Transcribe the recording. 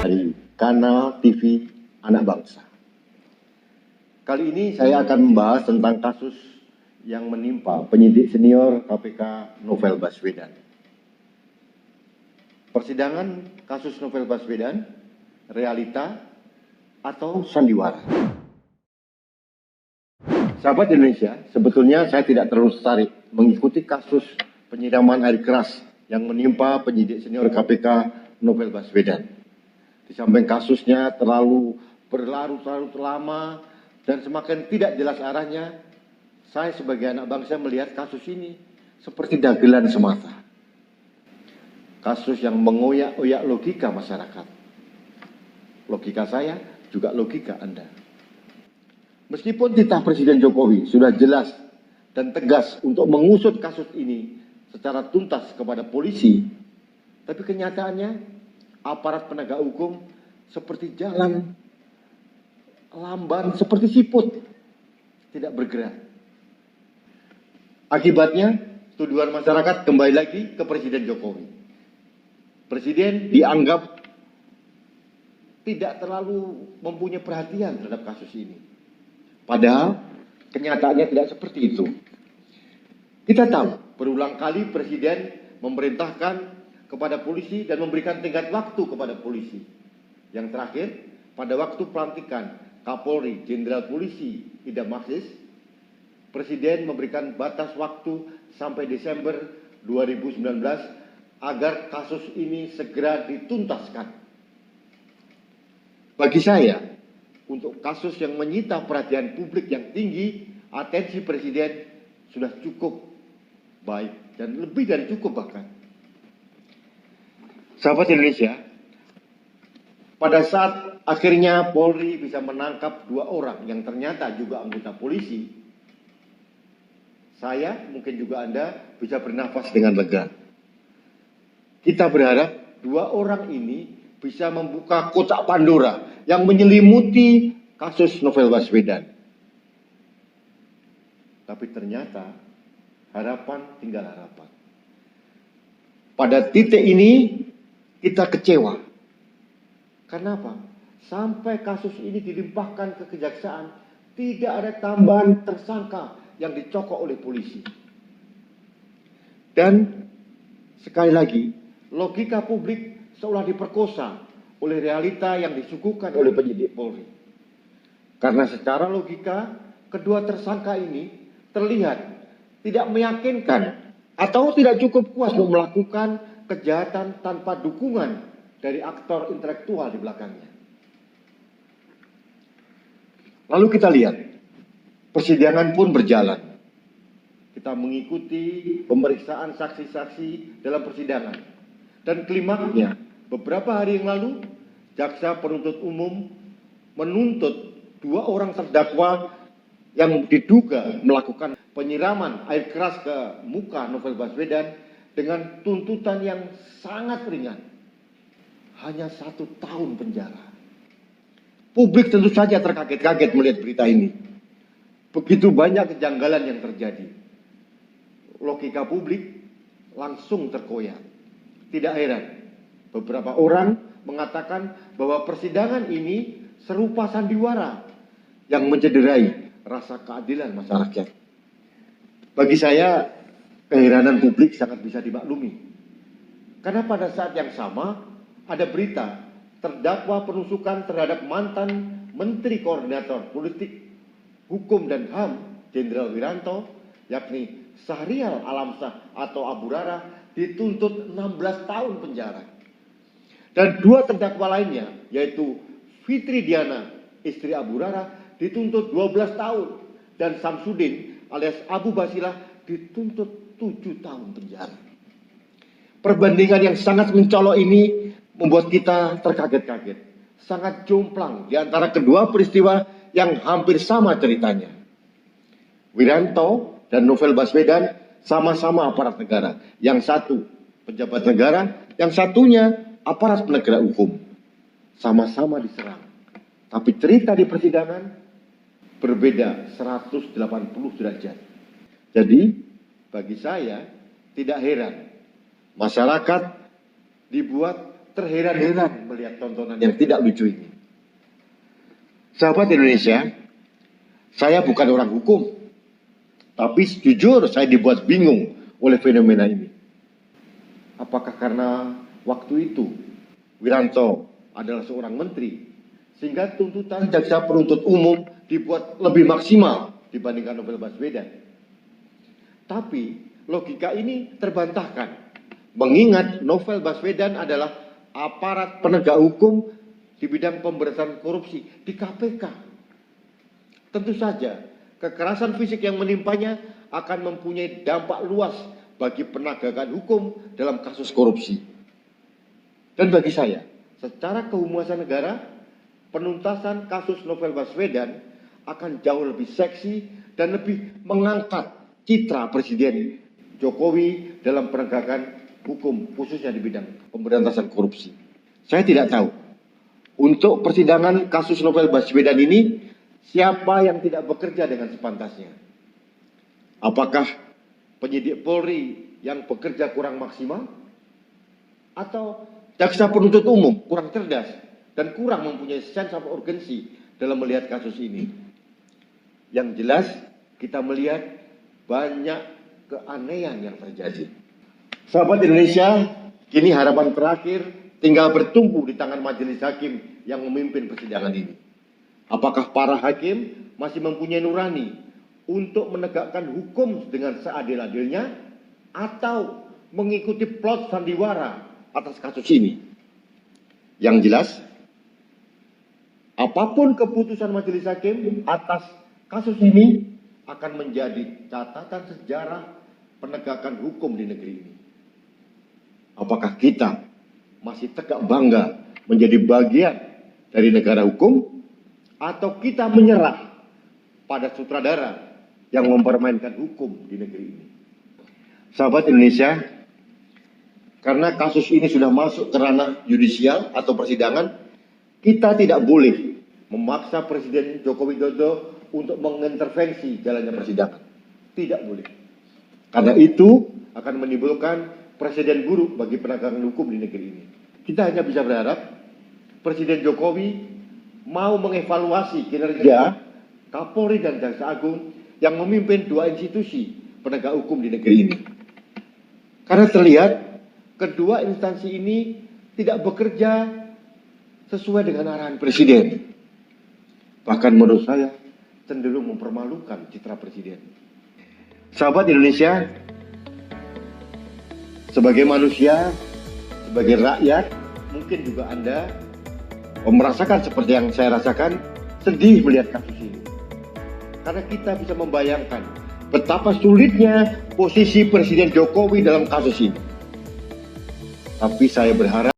dari kanal TV Anak Bangsa. Kali ini saya akan membahas tentang kasus yang menimpa penyidik senior KPK Novel Baswedan. Persidangan kasus Novel Baswedan, realita atau sandiwara. Sahabat Indonesia, sebetulnya saya tidak terlalu tertarik mengikuti kasus penyiraman air keras yang menimpa penyidik senior KPK Novel Baswedan. Di samping kasusnya terlalu berlarut-larut lama dan semakin tidak jelas arahnya, saya sebagai anak bangsa melihat kasus ini seperti dagelan semata. Kasus yang mengoyak-oyak logika masyarakat. Logika saya juga logika Anda. Meskipun titah Presiden Jokowi sudah jelas dan tegas untuk mengusut kasus ini secara tuntas kepada polisi, tapi kenyataannya aparat penegak hukum seperti jalan lamban, seperti siput, tidak bergerak. Akibatnya, tuduhan masyarakat kembali lagi ke Presiden Jokowi. Presiden dianggap tidak terlalu mempunyai perhatian terhadap kasus ini. Padahal, kenyataannya tidak seperti itu. Kita tahu, berulang kali Presiden memerintahkan kepada polisi dan memberikan tenggat waktu kepada polisi. Yang terakhir, pada waktu pelantikan Kapolri Jenderal Polisi Idam Aziz, Presiden memberikan batas waktu sampai Desember 2019 agar kasus ini segera dituntaskan. Bagi saya, untuk kasus yang menyita perhatian publik yang tinggi, atensi Presiden sudah cukup baik dan lebih dari cukup bahkan. Sahabat Indonesia, pada saat akhirnya Polri bisa menangkap 2 orang yang ternyata juga anggota polisi, saya, mungkin juga Anda, bisa bernafas dengan lega. Kita berharap 2 orang ini bisa membuka kotak Pandora yang menyelimuti kasus Novel Baswedan. Tapi ternyata harapan tinggal harapan. Pada titik ini kita kecewa. Kenapa? Sampai kasus ini dilimpahkan ke kejaksaan, tidak ada tambahan tersangka yang dicokok oleh polisi. Dan sekali lagi, logika publik seolah diperkosa oleh realita yang disuguhkan oleh penyidik Polri. Karena secara logika, kedua tersangka ini terlihat tidak meyakinkan atau tidak cukup kuat untuk melakukan kejahatan tanpa dukungan dari aktor intelektual di belakangnya. Lalu kita lihat, persidangan pun berjalan. Kita mengikuti pemeriksaan saksi-saksi dalam persidangan. Dan klimaksnya, beberapa hari yang lalu, jaksa penuntut umum menuntut 2 orang terdakwa yang diduga melakukan penyiraman air keras ke muka Novel Baswedan dengan tuntutan yang sangat ringan. Hanya 1 tahun penjara. Publik tentu saja terkaget-kaget melihat berita ini. Begitu banyak kejanggalan yang terjadi. Logika publik langsung terkoyak. Tidak heran, beberapa orang mengatakan bahwa persidangan ini serupa sandiwara yang mencederai rasa keadilan masyarakat. Bagi saya, keheranan publik sangat bisa dimaklumi. Karena pada saat yang sama, ada berita terdakwa penusukan terhadap mantan Menteri Koordinator Politik, Hukum dan HAM, Jenderal Wiranto, yakni Syahrial Alamsyah atau Abu Rara, dituntut 16 tahun penjara. Dan 2 terdakwa lainnya, yaitu Fitri Diana, istri Abu Rara, dituntut 12 tahun. Dan Samsudin alias Abu Basilah dituntut 7 tahun penjara. Perbandingan yang sangat mencolok ini membuat kita terkaget-kaget. Sangat jomplang di antara kedua peristiwa yang hampir sama ceritanya. Wiranto dan Novel Baswedan sama-sama aparat negara. Yang satu pejabat negara, yang satunya aparat penegak hukum. Sama-sama diserang. Tapi cerita di persidangan berbeda 180 derajat. Jadi, bagi saya tidak heran masyarakat dibuat terheran-heran melihat tontonan yang tidak lucu ini. Sahabat Indonesia, saya bukan orang hukum, tapi jujur saya dibuat bingung oleh fenomena ini. Apakah karena waktu itu Wiranto adalah seorang menteri, sehingga tuntutan jaksa penuntut umum dibuat lebih maksimal dibandingkan Novel Baswedan? Tapi logika ini terbantahkan, mengingat Novel Baswedan adalah aparat penegak hukum di bidang pemberantasan korupsi di KPK. Tentu saja kekerasan fisik yang menimpanya akan mempunyai dampak luas bagi penegakan hukum dalam kasus korupsi. Dan bagi saya, secara kehumasan negara, penuntasan kasus Novel Baswedan akan jauh lebih seksi dan lebih mengangkat citra Presiden Jokowi dalam penegakan hukum, khususnya di bidang pemberantasan korupsi. Saya tidak tahu, untuk persidangan kasus Novel Baswedan ini, siapa yang tidak bekerja dengan sepantasnya? Apakah penyidik Polri yang bekerja kurang maksimal? Atau jaksa penuntut umum kurang cerdas dan kurang mempunyai sense of urgency dalam melihat kasus ini? Yang jelas, kita melihat banyak keanehan yang terjadi. Sahabat Indonesia, kini harapan terakhir tinggal bertumpu di tangan majelis hakim yang memimpin persidangan ini. Apakah para hakim masih mempunyai nurani untuk menegakkan hukum dengan seadil-adilnya, atau mengikuti plot sandiwara atas kasus ini? Yang jelas, apapun keputusan majelis hakim atas kasus ini akan menjadi catatan sejarah penegakan hukum di negeri ini. Apakah kita masih tegak bangga menjadi bagian dari negara hukum, atau kita menyerah pada sutradara yang mempermainkan hukum di negeri ini? Sahabat Indonesia, karena kasus ini sudah masuk ke ranah yudisial atau persidangan, kita tidak boleh memaksa Presiden Joko Widodo untuk mengintervensi jalannya persidangan. Tidak boleh. Karena itu akan menimbulkan presiden buruk bagi penegakan hukum di negeri ini. Kita hanya bisa berharap Presiden Jokowi mau mengevaluasi kinerja Kapolri dan Jaksa Agung yang memimpin dua institusi penegak hukum di negeri ini. Karena terlihat kedua instansi ini tidak bekerja sesuai dengan arahan Presiden. Bahkan menurut saya cenderung mempermalukan citra Presiden. Sahabat Indonesia, sebagai manusia, sebagai rakyat, mungkin juga Anda merasakan seperti yang saya rasakan, sedih melihat kasus ini. Karena kita bisa membayangkan betapa sulitnya posisi Presiden Jokowi dalam kasus ini. Tapi saya berharap